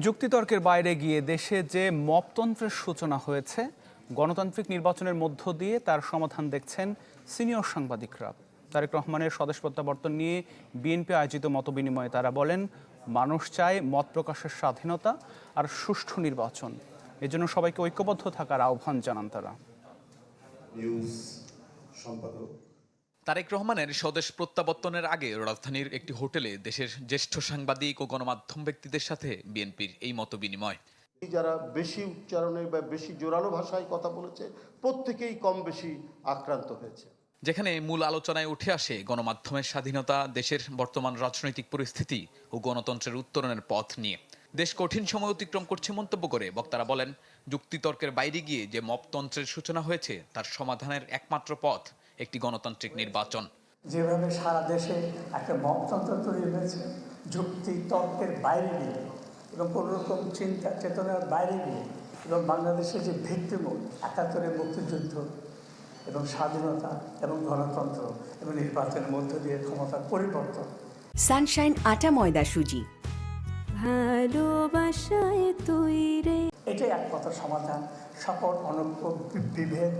যুক্তিতর্কের বাইরে গিয়ে দেশে যে মপতন্ত্রের সূচনা হয়েছে, গণতান্ত্রিক নির্বাচনের মধ্য দিয়ে তার সমাধান দেখছেন সিনিয়র সাংবাদিকরা। তারেক রহমানের স্বদেশ প্রত্যাবর্তন নিয়ে বিএনপি আয়োজিত মতবিনিময়ে তারা বলেন, মানুষ চায় মত প্রকাশের স্বাধীনতা আর সুষ্ঠু নির্বাচন। এজন্য সবাইকে ঐক্যবদ্ধ থাকার আহ্বান জানান তারা। তারেক রহমানের স্বদেশ প্রত্যাবর্তনের আগে রাজধানীর একটি হোটেলে দেশের জ্যেষ্ঠ সাংবাদিক ও গণমাধ্যম ব্যক্তিদের সাথে বিএনপির এই মতবিনিময়। যারা বেশি উচ্চারণে বা বেশি জোরালো ভাষায় কথা বলেছে, প্রত্যেকেই কম বেশি আক্রান্ত হয়েছে। যেখানে মূল আলোচনায় উঠে আসে গণমাধ্যমের স্বাধীনতা, দেশের বর্তমান রাজনৈতিক পরিস্থিতি ও গণতন্ত্রের উত্তরণের পথ নিয়ে। দেশ কঠিন সময় অতিক্রম করছে মন্তব্য করে বক্তারা বলেন, যুক্তিতর্কের বাইরে গিয়ে যে মপতন্ত্রের সূচনা হয়েছে তার সমাধানের একমাত্র পথ একটি গণতান্ত্রিক নির্বাচন। যেভাবে সারা দেশে একটা মপতন্ত্র তৈরি হয়েছে, যুক্তি তর্কের বাইরে গিয়ে এবং কোনো রকম চিন্তা চেতনার বাইরে গিয়ে, এবং বাংলাদেশের যে ভিত্তিমূল ৭১-এর মুক্তিযুদ্ধ এবং স্বাধীনতা এবং গণতন্ত্র এবং নির্বাচনের মধ্য দিয়ে ক্ষমতার পরিবর্তন। সানশাইন আটা ময়দা সুজি, ভালোবাসায় তৈরি, এটাই একমাত্র সমাধান সকল অনৈক্য, বিভেদ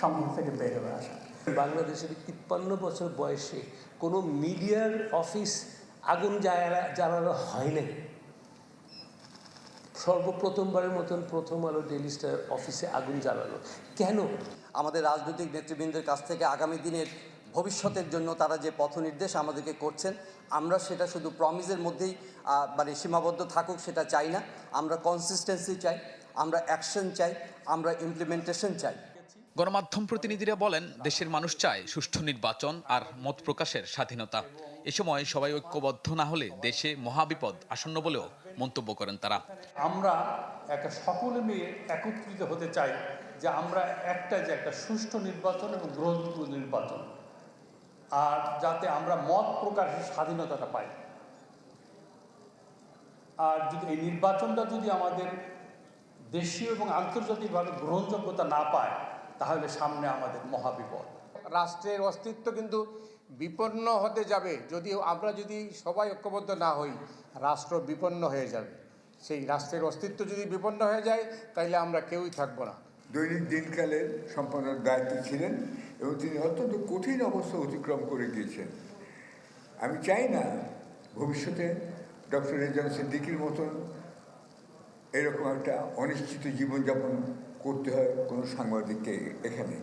সম্মুখ থেকে বের হয়ে আসা। বাংলাদেশের ৫৩ বছর বয়সে কোনো মিডিয়ার অফিস আগুন জ্বালানো হয়নি। সর্বপ্রথমবারের মতন প্রথম আলো ডেইলি স্টার অফিসে আগুন জ্বালানো কেন? আমাদের রাজনৈতিক নেতৃবৃন্দের কাছ থেকে আগামী দিনের ভবিষ্যতের জন্য তারা যে পথ নির্দেশ আমাদেরকে করছেন, আমরা সেটা শুধু প্রমিসের মধ্যেই সীমাবদ্ধ থাকুক সেটা চাই না। আমরা কনসিস্টেন্সি চাই, আমরা অ্যাকশন চাই, আমরা ইমপ্লিমেন্টেশন চাই। গণমাধ্যম প্রতিনিধিরা বলেন, দেশের মানুষ চায় সুষ্ঠু নির্বাচন আর মত প্রকাশের স্বাধীনতা। এ সময় সবাই ঐক্যবদ্ধ না হলে দেশে মহাবিপদ আসন্ন বলেও মন্তব্য করেন তারা। আমরা একটা সকলে মিলে একত্রিত হতে চাই যে আমরা একটা সুষ্ঠু নির্বাচন এবং গ্রহণযোগ্য নির্বাচন, আর যাতে আমরা মত প্রকাশের স্বাধীনতাটা পাই। আর যদি এই নির্বাচনটা যদি আমাদের দেশীয় এবং আন্তর্জাতিকভাবে গ্রহণযোগ্যতা না পায়, তাহলে সামনে আমাদের মহাবিপদ। রাষ্ট্রের অস্তিত্ব কিন্তু বিপন্ন হতে যাবে আমরা যদি সবাই ঐক্যবদ্ধ না হই। রাষ্ট্র বিপন্ন হয়ে যাবে। সেই রাষ্ট্রের অস্তিত্ব যদি বিপন্ন হয়ে যায়, তাহলে আমরা কেউই থাকবো না। দৈনিক দিনকালের সম্পাদনার দায়িত্ব ছিলেন এবং তিনি অত্যন্ত কঠিন অবস্থা অতিক্রম করে গিয়েছেন। আমি চাই না ভবিষ্যতে ডক্টর রেজাউল সিদ্দিকীর মতন এরকম একটা অনিশ্চিত জীবনযাপন করতে হয় কোনো সাংবাদিককে এখানে।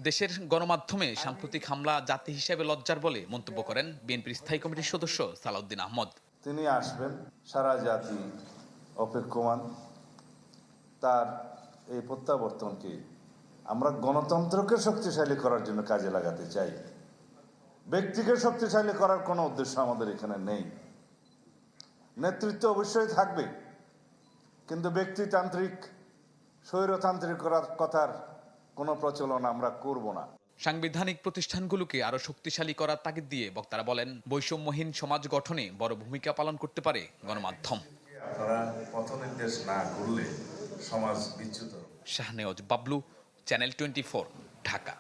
দেশের গণমাধ্যমে সাম্প্রতিক হামলা জাতি হিসেবে লজ্জার বলে মন্তব্য করেন বিএনপির স্থায়ী কমিটির সদস্য সালাউদ্দিন আহমদ। তিনি আসবেন, সারা জাতি অপেক্ষমান। তার এই প্রত্যাবর্তনকে আমরা গণতন্ত্রকে শক্তিশালী করার জন্য কাজে লাগাতে চাই। ব্যক্তিকে শক্তিশালী করার কোনো উদ্দেশ্য আমাদের এখানে নেই। নেতৃত্ব অবশ্যই থাকবে, কিন্তু ব্যক্তিতান্ত্রিক স্বৈরতান্ত্রিক করার কথার কোনো প্রচলন আমরা করব না। সাংবিধানিক প্রতিষ্ঠানগুলোকে আরো শক্তিশালী করার তাগিদ দিয়ে বক্তারা বলেন, বৈষম্যহীন সমাজ গঠনে বড় ভূমিকা পালন করতে পারে গণমাধ্যম। আপনারা পথ নির্দেশ না করলে সমাজ বিচ্যুত। শাহনেওয়াজ বাবলু, চ্যানেল 24, ঢাকা।